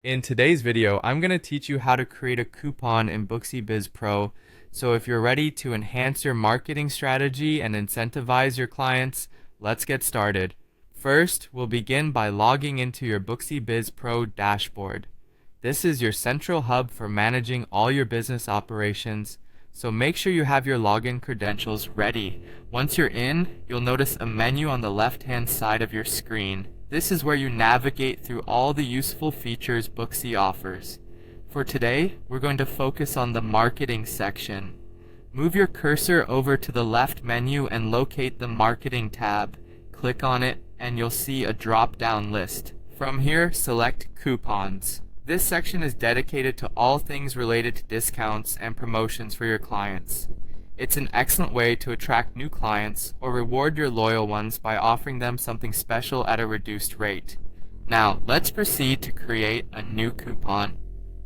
In today's video, I'm going to teach you how to create a coupon in Booksy Biz Pro. So if you're ready to enhance your marketing strategy and incentivize your clients, let's get started. First, we'll begin by logging into your Booksy Biz Pro dashboard. This is your central hub for managing all your business operations, so make sure you have your login credentials ready. Once you're in, you'll notice a menu on the left-hand side of your screen. This is where you navigate through all the useful features Booksy offers. For today, we're going to focus on the marketing section. Move your cursor over to the left menu and locate the marketing tab. Click on it and you'll see a drop-down list. From here, select coupons. This section is dedicated to all things related to discounts and promotions for your clients. It's an excellent way to attract new clients or reward your loyal ones by offering them something special at a reduced rate. Now, let's proceed to create a new coupon.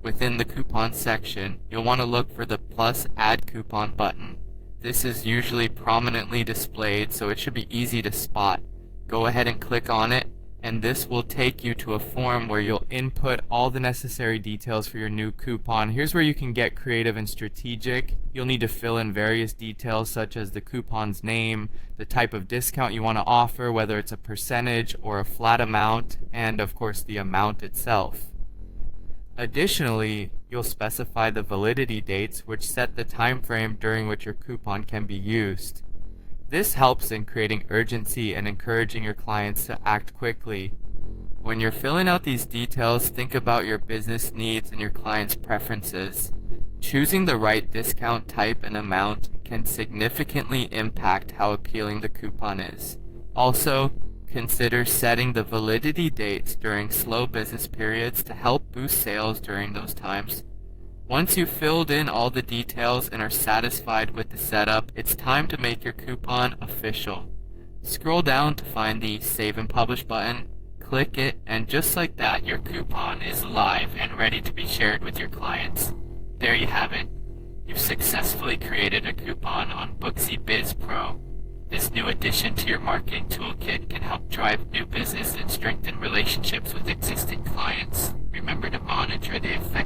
Within the coupon section, you'll want to look for the plus add coupon button. This is usually prominently displayed, so it should be easy to spot. Go ahead and click on it, and this will take you to a form where you'll input all the necessary details for your new coupon. Here's where you can get creative and strategic. You'll need to fill in various details such as the coupon's name, the type of discount you want to offer, whether it's a percentage or a flat amount, and of course the amount itself. Additionally, you'll specify the validity dates, which set the time frame during which your coupon can be used. This helps in creating urgency and encouraging your clients to act quickly. When you're filling out these details, think about your business needs and your clients' preferences. Choosing the right discount type and amount can significantly impact how appealing the coupon is. Also, consider setting the validity dates during slow business periods to help boost sales during those times. Once you've filled in all the details and are satisfied with the setup, it's time to make your coupon official. Scroll down to find the Save and Publish button, click it, and just like that, your coupon is live and ready to be shared with your clients. There you have it. You've successfully created a coupon on Booksy Biz Pro. This new addition to your marketing toolkit can help drive new business and strengthen relationships with existing clients. Remember to monitor the effect